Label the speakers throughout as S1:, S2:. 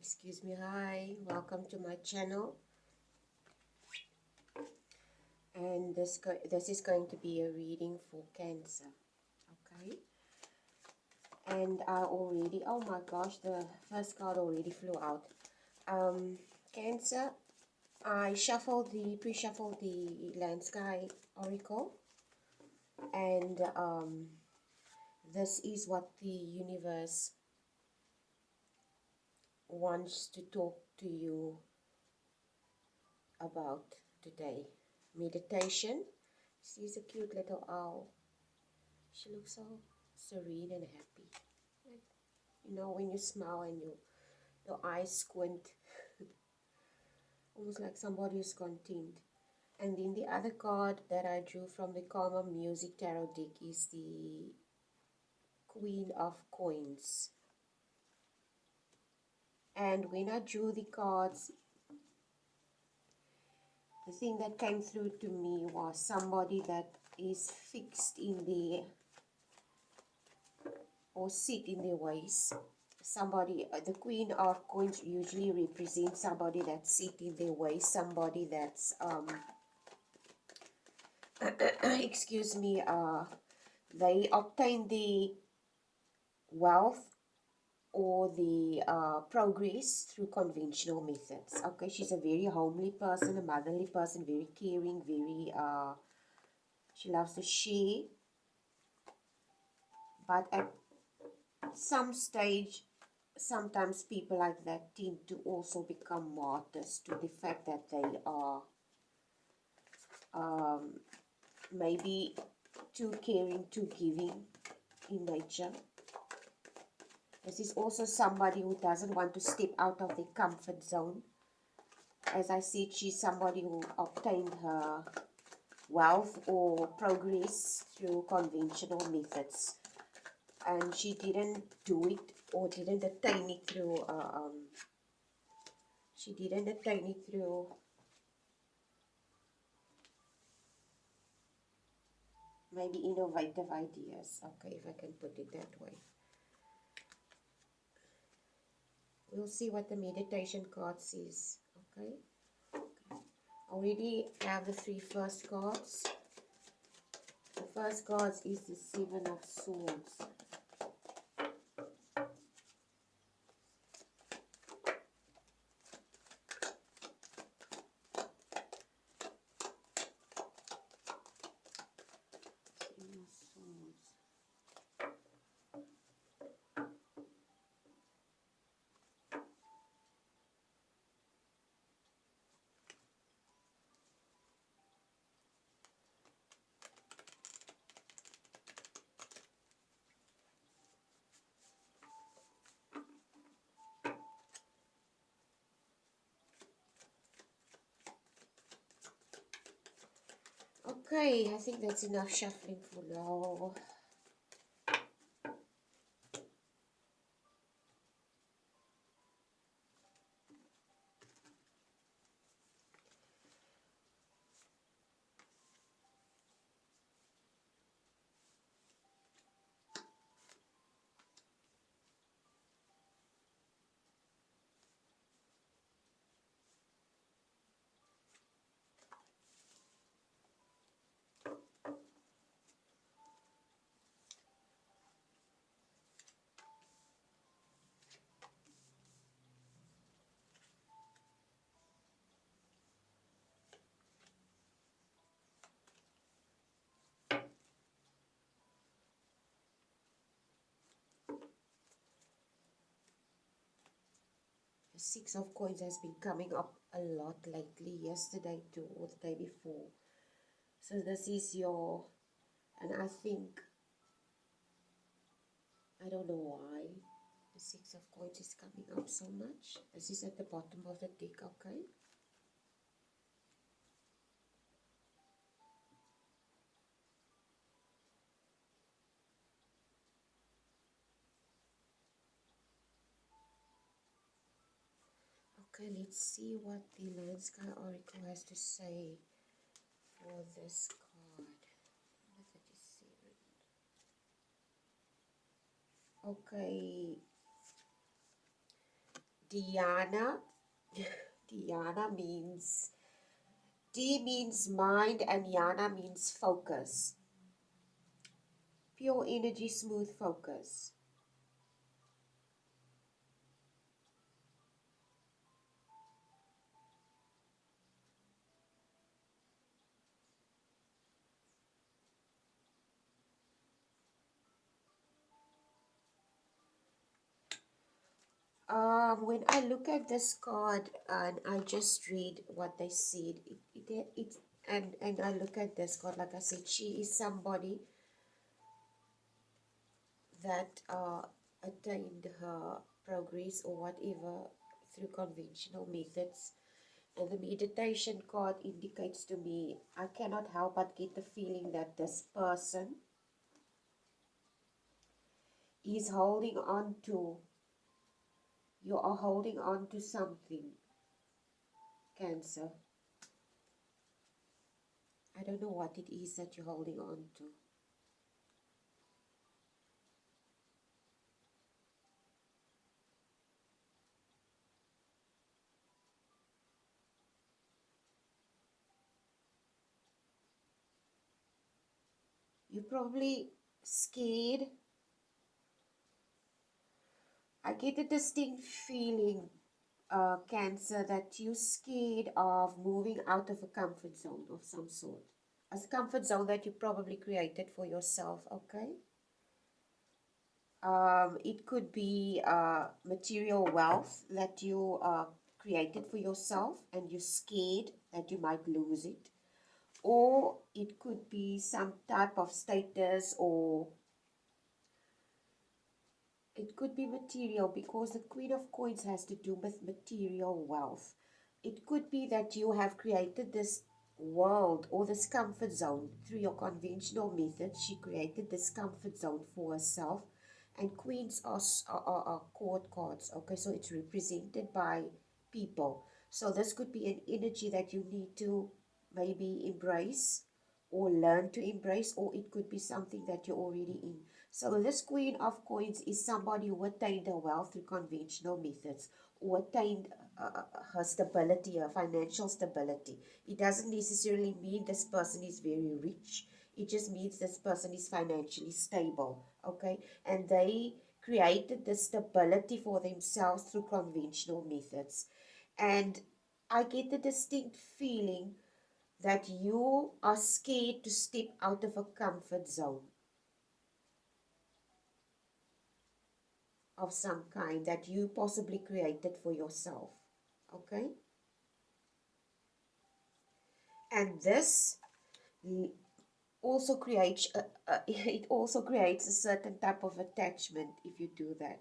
S1: Excuse me. Hi, welcome to my channel. And this is going to be a reading for Cancer. Okay. And I already, oh my gosh, the first card already flew out. Cancer, I pre-shuffled the Land Sky Oracle, and this is what the universe wants to talk to you about today. Meditation. She's a cute little owl. She looks so serene and happy. Like, you know, when you smile and your eyes squint, almost like somebody is content. And then the other card that I drew from the Karma Music Tarot deck is the Queen of Coins. And when I drew the cards, the thing that came through to me was somebody that is fixed in their, or sit in their ways. Somebody, the Queen of Coins usually represents somebody that's sit in their ways, somebody that's, excuse me, they obtain the wealth or the progress through conventional methods. Okay, she's a very homely person, a motherly person, very caring, very, she loves to share. But at some stage, sometimes people like that tend to also become martyrs to the fact that they are maybe too caring, too giving in nature. This is also somebody who doesn't want to step out of their comfort zone. As I said, she's somebody who obtained her wealth or progress through conventional methods. And she didn't do it or didn't attain it through, maybe innovative ideas. Okay, if I can put it that way. We'll see what the meditation card says. Okay. Already have the three first cards. The first card is the Seven of Swords. Seven of Swords. Okay, I think that's enough shuffling for now. The Six of Coins has been coming up a lot lately, yesterday too, or the day before. So this is your, and I think, I don't know why the Six of Coins is coming up so much. This is at the bottom of the deck, okay? Okay, let's see what the Land Sky Oracle has to say for this card. Number 37. Okay, Diana. Diana means, D means mind and Yana means focus. Pure energy, smooth focus. When I look at this card and I just read what they said, and I look at this card, like I said, she is somebody that attained her progress or whatever through conventional methods. And the meditation card indicates to me, I cannot help but get the feeling that this person is holding on to, you are holding on to something, Cancer. I don't know what it is that you're holding on to. You're probably scared. I get a distinct feeling, Cancer, that you're scared of moving out of a comfort zone of some sort. A comfort zone that you probably created for yourself, okay? It could be material wealth that you created for yourself and you're scared that you might lose it. Or it could be some type of status, or it could be material, because the Queen of Coins has to do with material wealth. It could be that you have created this world or this comfort zone through your conventional methods. She created this comfort zone for herself. And queens are court cards, okay? So it's represented by people. So this could be an energy that you need to maybe embrace or learn to embrace, or it could be something that you're already in. So this Queen of Coins is somebody who attained her wealth through conventional methods, or attained her stability, her financial stability. It doesn't necessarily mean this person is very rich. It just means this person is financially stable, okay? And they created this stability for themselves through conventional methods. And I get the distinct feeling that you are scared to step out of a comfort zone of some kind that you possibly created for yourself, okay? And this also creates it also creates a certain type of attachment if you do that.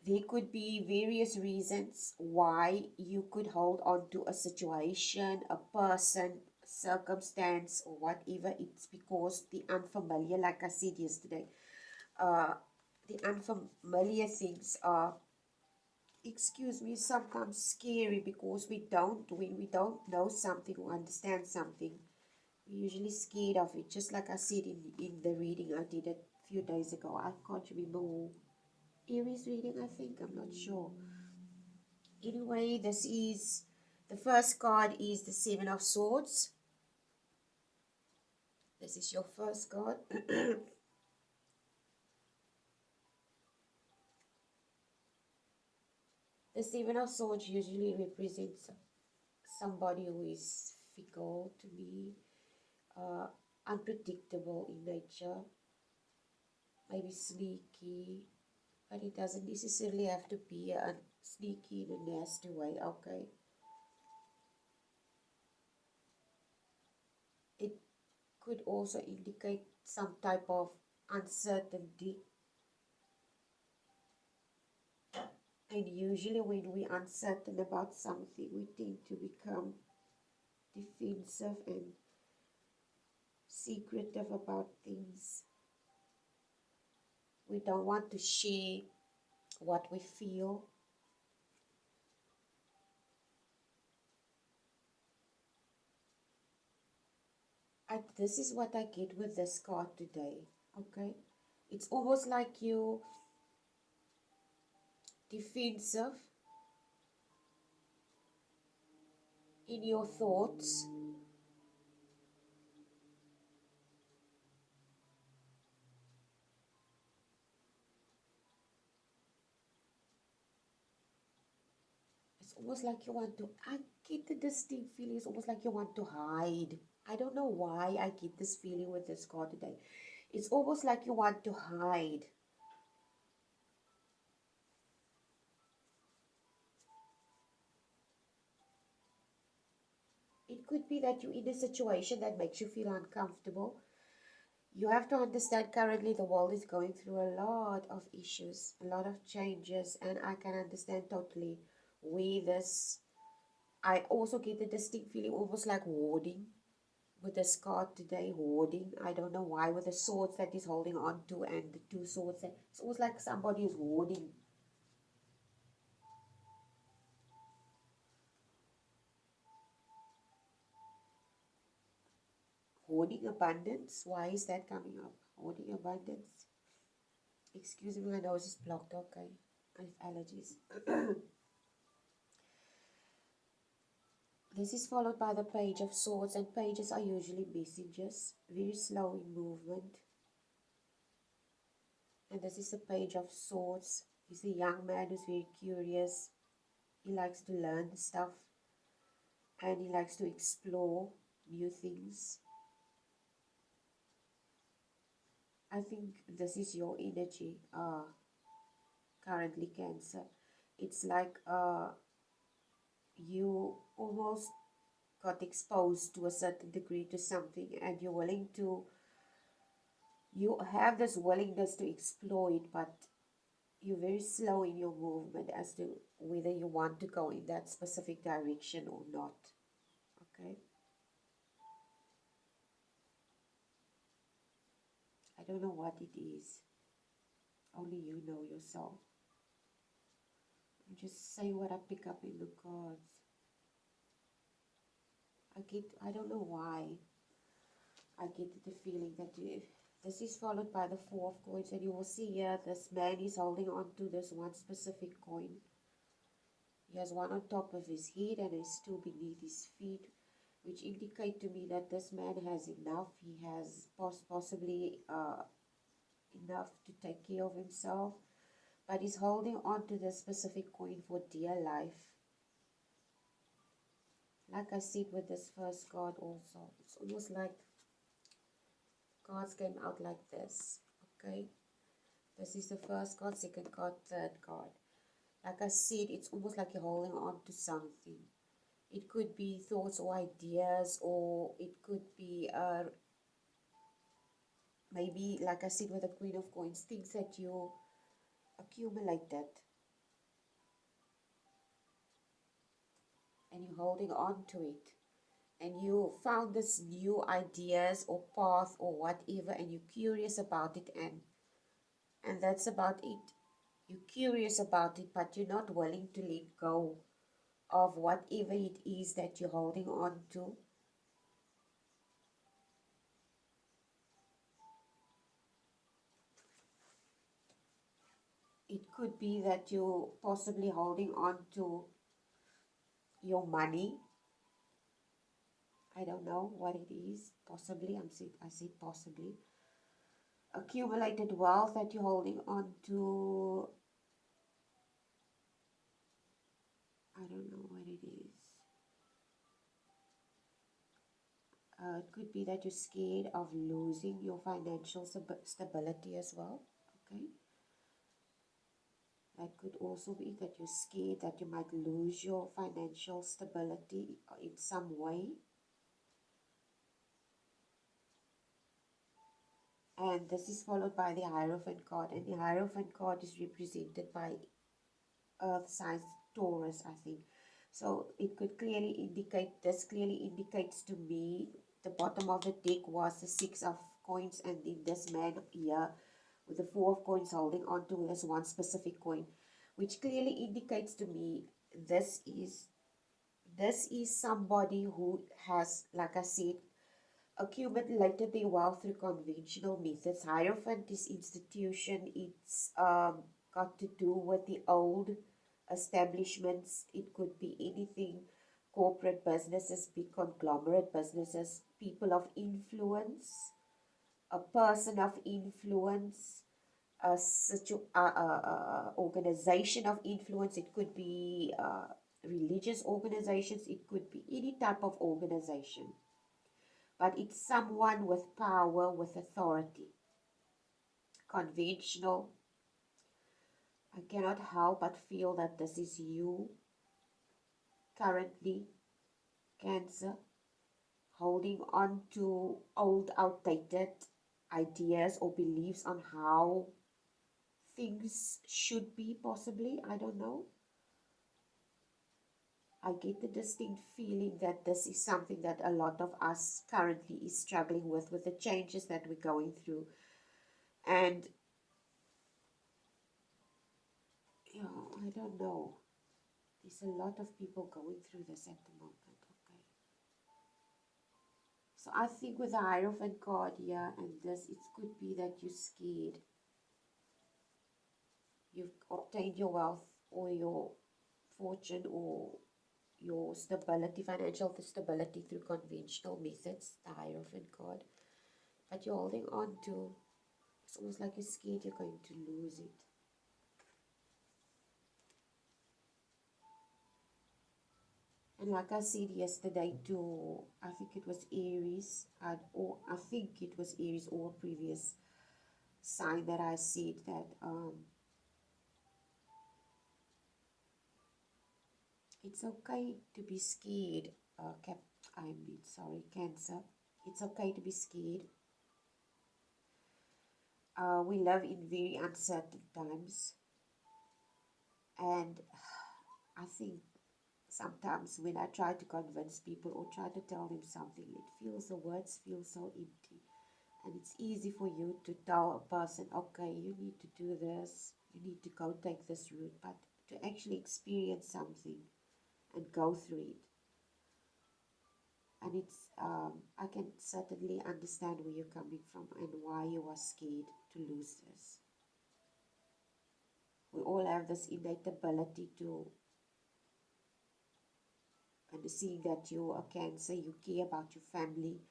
S1: There could be various reasons why you could hold on to a situation, a person, circumstance, or whatever. It's because the unfamiliar, like I said yesterday, uh, the unfamiliar things are, excuse me, sometimes scary, because when we don't know something or understand something, we're usually scared of it. Just like I said in the reading I did a few days ago. I can't remember who. Aries reading, I think. I'm not sure. Anyway, this is, the first card is the Seven of Swords. This is your first card. The Seven of Swords usually represents somebody who is fickle to me, uh, unpredictable in nature, maybe sneaky, but it doesn't necessarily have to be a sneaky in a nasty way, okay? It could also indicate some type of uncertainty. And usually when we're uncertain about something, we tend to become defensive and secretive about things. We don't want to share what we feel. This is what I get with this card today, okay? It's almost like defensive in your thoughts. It's almost like you want to, I get the distinct feeling, it's almost like you want to hide. I don't know why I get this feeling with this card today. It's almost like you want to hide. It could be that you're in a situation that makes you feel uncomfortable. You have to understand currently the world is going through a lot of issues, a lot of changes, and I can understand totally where this. I also get the distinct feeling almost like hoarding with this card today, hoarding. I don't know why, with the swords that he's holding on to and the two swords. It's almost like somebody is hoarding. Hoarding abundance. Why is that coming up? Hoarding abundance. Excuse me, my nose is blocked. Okay, I have allergies. This is followed by the Page of Swords, and pages are usually messengers, very slow in movement. And this is the Page of Swords. He's a young man who's very curious. He likes to learn stuff and he likes to explore new things. I think this is your energy, currently, Cancer. It's like you almost got exposed to a certain degree to something and you're willing to, you have this willingness to explore it, but you're very slow in your movement as to whether you want to go in that specific direction or not. Okay, I don't know what it is, only you know yourself. I'm just saying what I pick up in the cards. I don't know why I get the feeling that this is followed by the Four of Coins, and you will see here this man is holding on to this one specific coin. He has one on top of his head and is two beneath his feet, which indicate to me that this man has enough. He has possibly enough to take care of himself, but he's holding on to this specific coin for dear life. Like I said with this first card also, it's almost like cards came out like this. Okay, this is the first card, second card, third card. Like I said, it's almost like you're holding on to something. It could be thoughts or ideas, or it could be maybe, like I said with the Queen of Coins, things that you accumulated and you're holding on to it. And you found this new ideas or path or whatever, and you're curious about it, and that's about it. You're curious about it, but you're not willing to let go of whatever it is that you're holding on to. It could be that you're possibly holding on to your money. I don't know what it is. Possibly, I said possibly. Accumulated wealth that you're holding on to. I don't know what it is. It could be that you're scared of losing your financial stability as well. Okay. That could also be that you're scared that you might lose your financial stability in some way. And this is followed by the Hierophant card. And the Hierophant card is represented by Earth signs Taurus, I think. So it could clearly indicate, this clearly indicates to me, the bottom of the deck was the Six of Coins, and then this man here with the Four of Coins holding on to this one specific coin, which clearly indicates to me this is somebody who has, like I said, accumulated their wealth through conventional methods. Hierophant is institution, it's got to do with the old establishments. It could be anything, corporate businesses, big conglomerate businesses, people of influence, a person of influence, organization of influence. It could be religious organizations, it could be any type of organization, but it's someone with power, with authority. Conventional. I cannot help but feel that this is you currently, Cancer, holding on to old, outdated ideas or beliefs on how things should be, possibly. I don't know. I get the distinct feeling that this is something that a lot of us currently is struggling with the changes that we're going through. And, I don't know. There's a lot of people going through this at the moment, okay? So I think with the Hierophant card here and this, it could be that you're scared. You've obtained your wealth or your fortune or your stability, financial stability through conventional methods, the Hierophant card. But you're holding on to, it's almost like you're scared you're going to lose it. And like I said yesterday too, I think it was Aries, or I think it was Aries or a previous sign that I said that it's okay to be scared, Cancer. It's okay to be scared. We live in very uncertain times, and I think sometimes when I try to convince people or try to tell them something, the words feel so empty. And it's easy for you to tell a person, okay, you need to do this, you need to go take this route, but to actually experience something and go through it. And I can certainly understand where you're coming from and why you are scared to lose this. We all have this innate ability to, and seeing that you're a Cancer, you care about your family.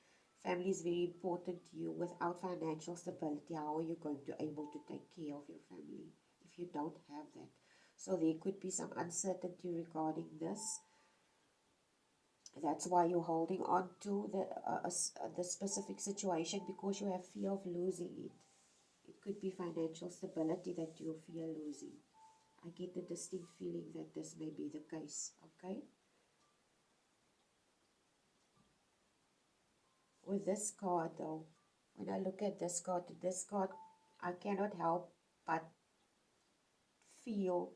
S1: Family is very important to you. Without financial stability, how are you going to able to take care of your family if you don't have that? So there could be some uncertainty regarding this. That's why you're holding on to the specific situation, because you have fear of losing it. It could be financial stability that you fear losing. I get the distinct feeling that this may be the case, okay? With this card though, when I look at this card, I cannot help but feel,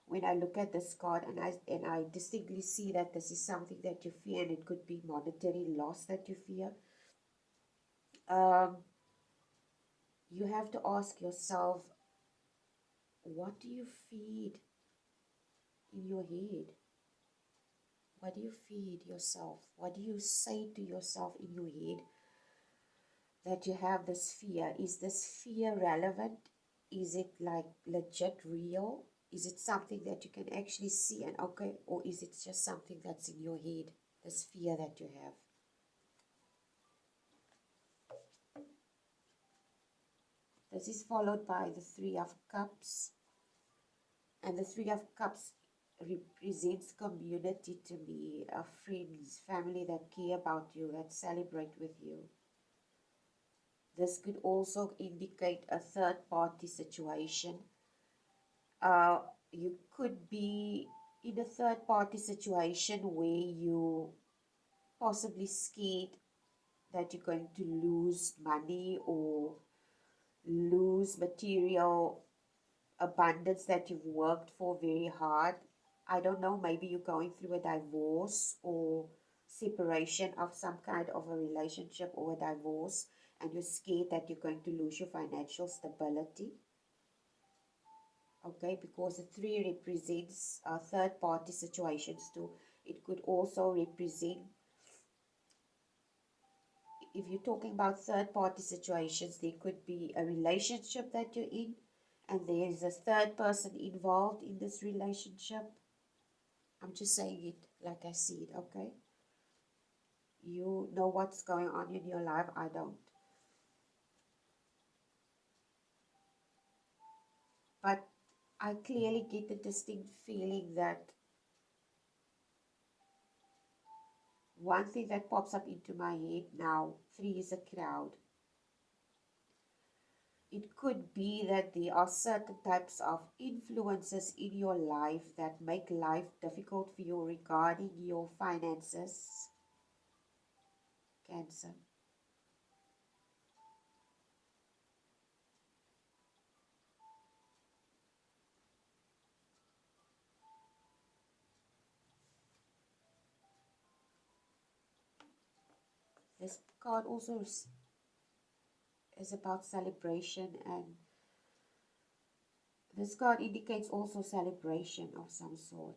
S1: when I look at this card, and I distinctly see that this is something that you fear, and it could be monetary loss that you fear. You have to ask yourself, what do you feed in your head? What do you feed yourself? What do you say to yourself in your head that you have this fear? Is this fear relevant? Is it like legit real? Is it something that you can actually see and okay, or is it just something that's in your head, this fear that you have? This is followed by the Three of Cups. And the Three of Cups represents community to me, friends, family that care about you, that celebrate with you. This could also indicate a third party situation. You could be in a third party situation where you possibly scared that you're going to lose money or lose material abundance that you've worked for very hard. I don't know, maybe you're going through a divorce or separation of some kind of a relationship or a divorce, and you're scared that you're going to lose your financial stability. Okay, because the three represents third party situations too. It could also represent, if you're talking about third party situations, there could be a relationship that you're in, and there is a third person involved in this relationship. I'm just saying it like I see it, okay? You know what's going on in your life, I don't. But I clearly get the distinct feeling that one thing that pops up into my head now, three is a crowd. It could be that there are certain types of influences in your life that make life difficult for you regarding your finances. Cancer. This card also is about celebration, and this card indicates also celebration of some sort.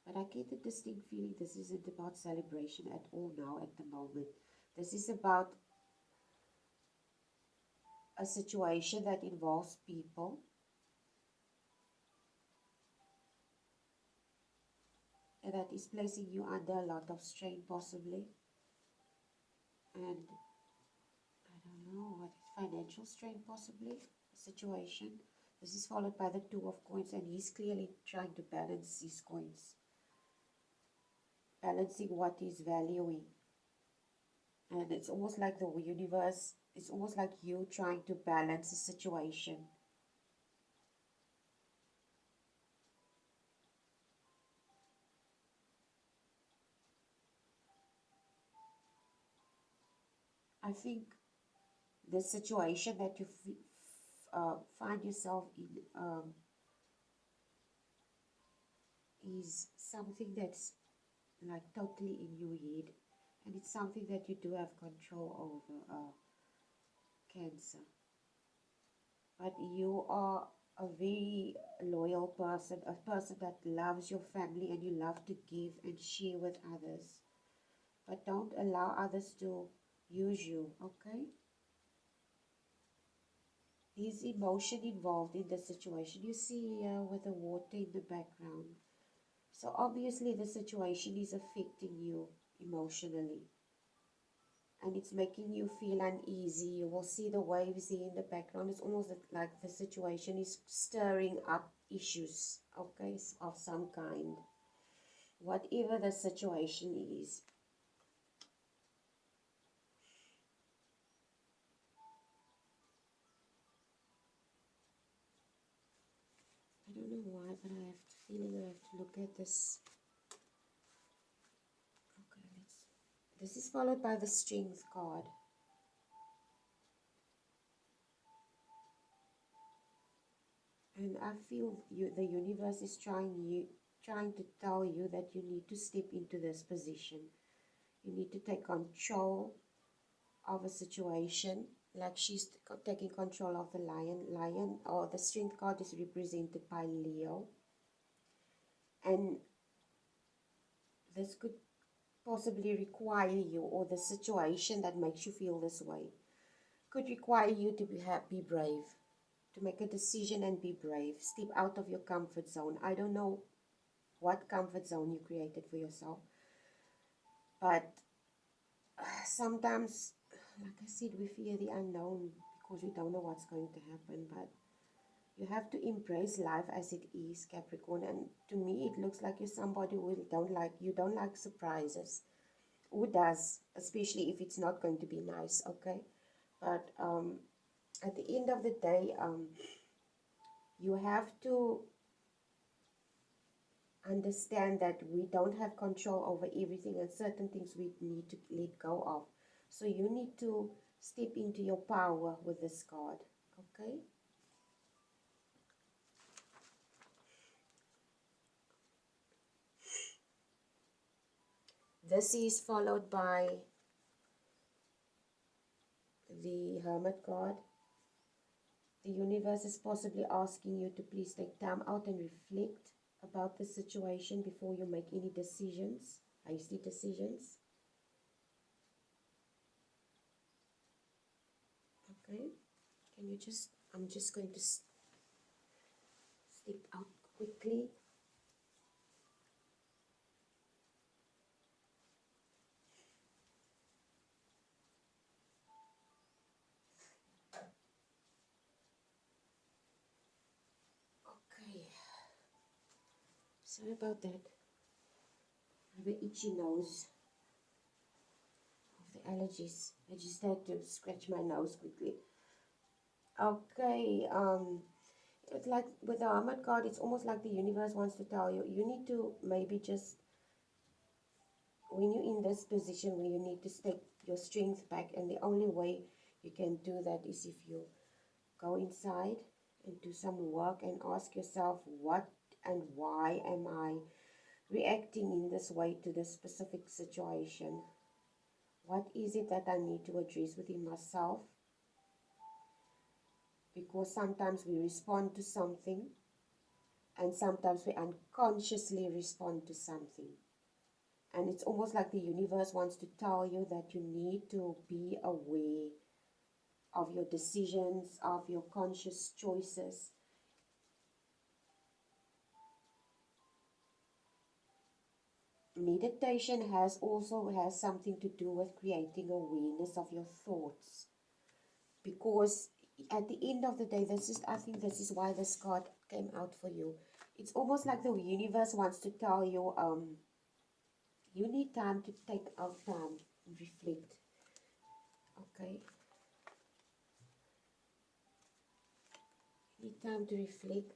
S1: But I get the distinct feeling this isn't about celebration at all now at the moment. This is about a situation that involves people and that is placing you under a lot of strain possibly. And I don't know what is financial strain possibly, situation. This is followed by the Two of Coins, and he's clearly trying to balance his coins, balancing what he's valuing. And it's almost like the universe, it's almost like you trying to balance a situation. I think the situation that you find yourself in is something that's like totally in your head, and it's something that you do have control over, Cancer. But you are a very loyal person, a person that loves your family and you love to give and share with others. But don't allow others to use you, okay? There's emotion involved in the situation. You see here with the water in the background. So obviously the situation is affecting you emotionally. And it's making you feel uneasy. You will see the waves here in the background. It's almost like the situation is stirring up issues, okay, of some kind. Whatever the situation is. I don't know why, but I have the feeling I have to look at this. Okay, this is followed by the Strength card. And I feel the universe is trying to tell you that you need to step into this position. You need to take control of a situation, like she's taking control of the lion, or the Strength card is represented by Leo. And this could possibly require you, or the situation that makes you feel this way could require you to be brave, to make a decision and be brave. Step out of your comfort zone. I don't know what comfort zone you created for yourself, but sometimes, like I said, we fear the unknown because we don't know what's going to happen. But you have to embrace life as it is, Capricorn. And to me, it looks like you're somebody who don't like surprises. Who does? Especially if it's not going to be nice, okay? But at the end of the day, you have to understand that we don't have control over everything, and certain things we need to let go of. So you need to step into your power with this card, okay? This is followed by the Hermit card. The universe is possibly asking you to please take time out and reflect about the situation before you make any decisions, hasty decisions. Okay, Can you just, I'm just going to step out quickly. Okay, sorry about that. I have an itchy nose of the allergies. I just had to scratch my nose quickly. Okay, it's like with the Hermit card, it's almost like the universe wants to tell you, you need to maybe just, when you're in this position where you need to take your strength back, and the only way you can do that is if you go inside and do some work and ask yourself, what and why am I reacting in this way to this specific situation? What is it that I need to address within myself? Because sometimes we respond to something, and sometimes we unconsciously respond to something. And it's almost like the universe wants to tell you that you need to be aware of your decisions, of your conscious choices. Meditation has something to do with creating awareness of your thoughts. Because at the end of the day, I think this is why this card came out for you. It's almost like the universe wants to tell you, you need time to take out time and reflect. Okay. You need time to reflect.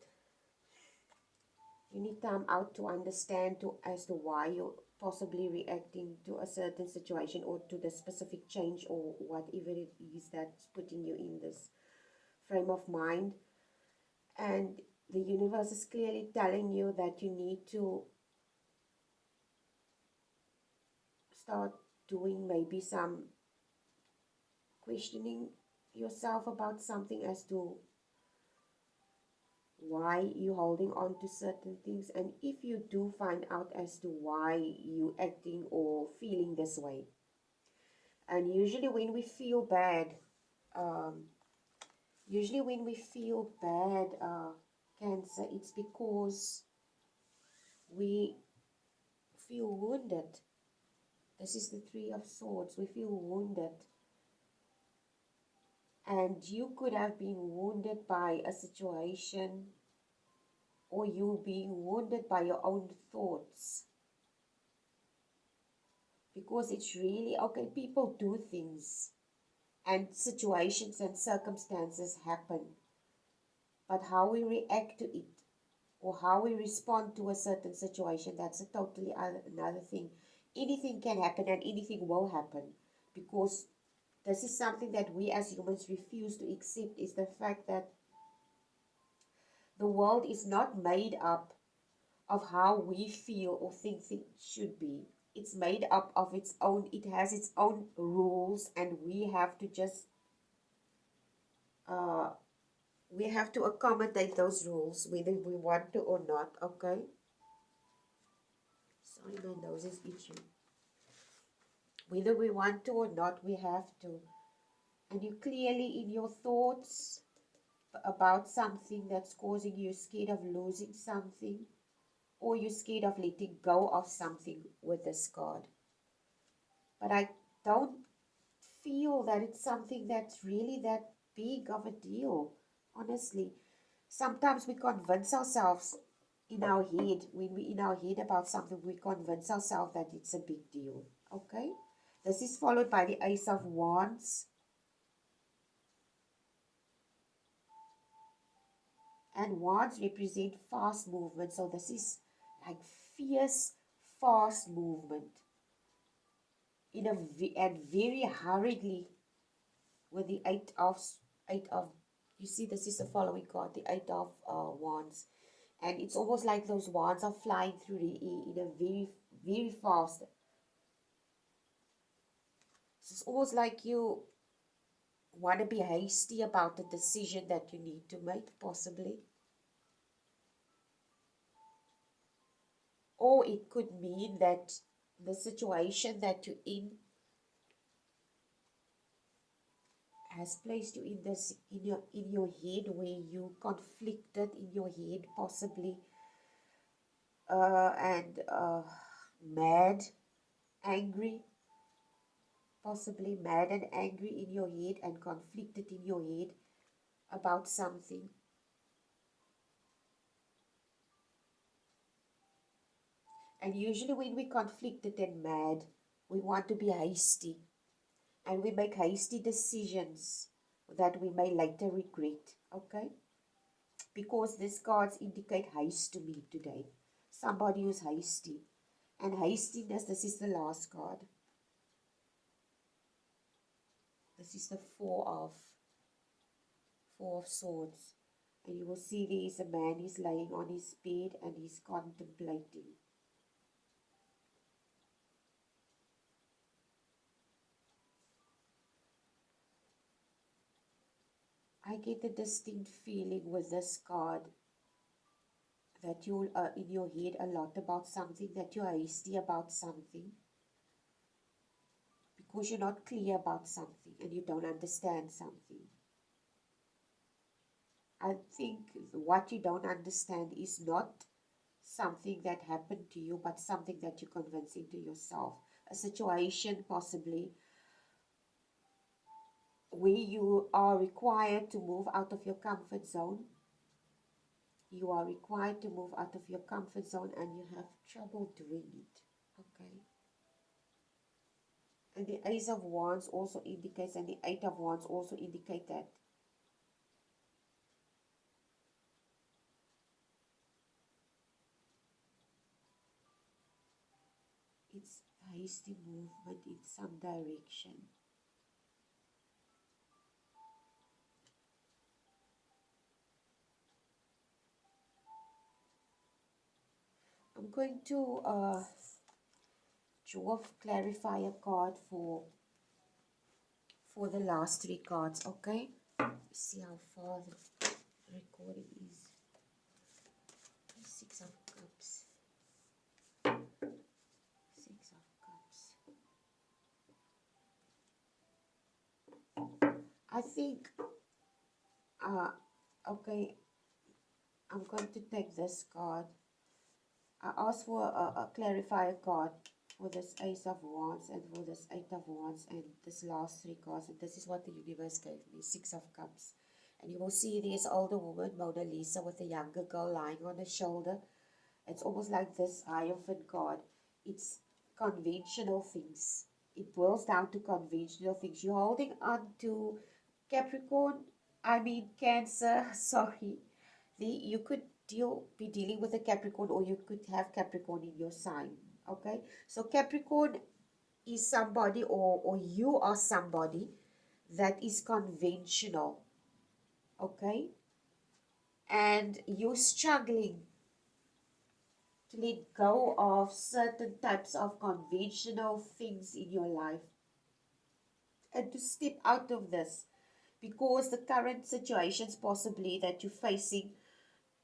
S1: You need time out to understand as to why you're possibly reacting to a certain situation or to the specific change or whatever it is that's putting you in this frame of mind. And the universe is clearly telling you that you need to start doing maybe some questioning yourself about something as to why you're holding on to certain things. And if you do find out as to why you acting or feeling this way, and usually when we feel bad, um, Cancer, it's because we feel wounded. This is the Three of Swords. We feel wounded. And you could have been wounded by a situation, or you being wounded by your own thoughts. Because it's really, okay, people do things, and situations and circumstances happen. But how we react to it, or how we respond to a certain situation, that's a totally another thing. Anything can happen and anything will happen, because this is something that we as humans refuse to accept, is the fact that the world is not made up of how we feel or think things should be. It's made up of its own, it has its own rules, and uh, we have to accommodate those rules whether we want to or not, okay? Sorry, my nose is itchy. Whether we want to or not, we have to. And you clearly in your thoughts about something that's causing you scared of losing something, or you're scared of letting go of something with this card. But I don't feel that it's something that's really that big of a deal, honestly. Sometimes we convince ourselves in our head, when we're in our head about something, we convince ourselves that it's a big deal, okay? This is followed by the Ace of Wands. And wands represent fast movement, so this is like fierce, fast movement and very hurriedly, with the eight of you see, this is the following card, the Eight of Wands, and it's almost like those wands are flying through the air in a very, very fast. It's almost like you want to be hasty about the decision that you need to make, possibly. Or it could mean that the situation that you're in has placed you in this in your head where you conflicted in your head, possibly, and mad, angry, possibly mad and angry in your head and conflicted in your head about something. And usually when we conflicted and mad, we want to be hasty, and we make hasty decisions that we may later regret. Okay, because these cards indicate haste to me today. Somebody who's hasty. And hastiness, this is the last card. This is the Four of Swords. And you will see there is a man, he's laying on his bed and he's contemplating. I get a distinct feeling with this card that you're in your head a lot about something, that you're hasty about something, because you're not clear about something and you don't understand something. I think what you don't understand is not something that happened to you, but something that you're convincing to yourself. A situation possibly where you are required to move out of your comfort zone. You are required to move out of your comfort zone and you have trouble doing it. Okay. And the Ace of Wands also indicates, and the Eight of Wands also indicate that it's a hasty movement in some direction. I'm going to draw, clarify a card for the last three cards, okay? Let's see how far the recording is. Six of Cups. Six of Cups. I think, okay, I'm going to take this card. I asked for a clarifier card for this Ace of Wands and for this Eight of Wands and this last three cards, and this is what the universe gave me, Six of Cups. And you will see there's older woman, Mona Lisa, with a younger girl lying on her shoulder. It's almost like this Hierophant card. It's conventional things. It boils down to conventional things. You're holding on to Capricorn, Cancer, sorry. You could be dealing with a Capricorn, or you could have Capricorn in your sign. Okay? So Capricorn is somebody, or you are somebody that is conventional. Okay? And you're struggling to let go of certain types of conventional things in your life and to step out of this, because the current situations possibly that you're facing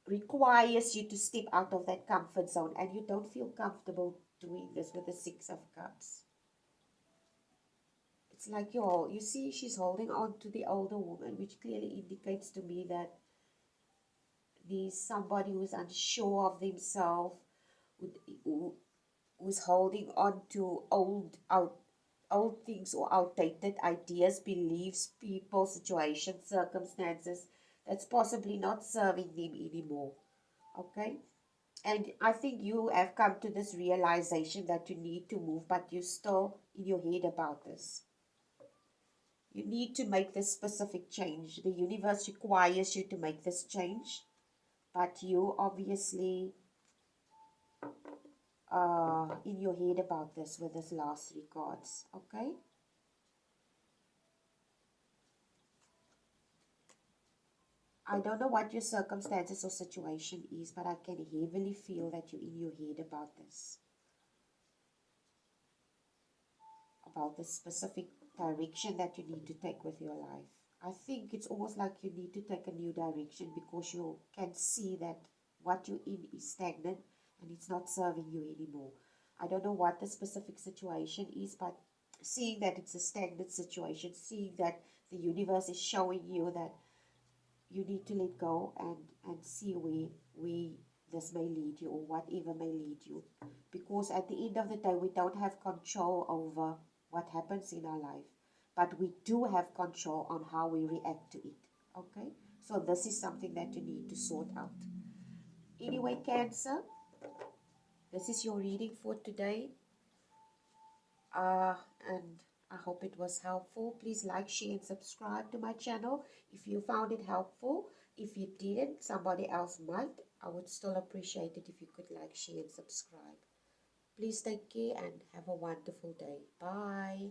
S1: requires you to step out of that comfort zone, and you don't feel comfortable doing this with the Six of Cups. It's like you see she's holding on to the older woman, which clearly indicates to me that there's somebody who's unsure of themselves, who's holding on to old things or outdated ideas, beliefs, people, situations, circumstances that's possibly not serving them anymore. Okay? And I think you have come to this realization that you need to move, but you're still in your head about this. You need to make this specific change. The universe requires you to make this change, but you obviously in your head about this with this last three cards. Okay? I don't know what your circumstances or situation is, but I can heavily feel that you're in your head about this specific direction that you need to take with your life. I think it's almost like you need to take a new direction, because you can see that what you're in is stagnant and it's not serving you anymore. I don't know what the specific situation is, but seeing that it's a stagnant situation, seeing that the universe is showing you that you need to let go and see where this may lead you, or whatever may lead you. Because at the end of the day, we don't have control over what happens in our life, but we do have control on how we react to it. Okay? So this is something that you need to sort out. Anyway, Cancer, this is your reading for today. And I hope it was helpful. Please like, share, and subscribe to my channel if you found it helpful. If you didn't, somebody else might. I would still appreciate it if you could like, share, and subscribe. Please take care and have a wonderful day. Bye.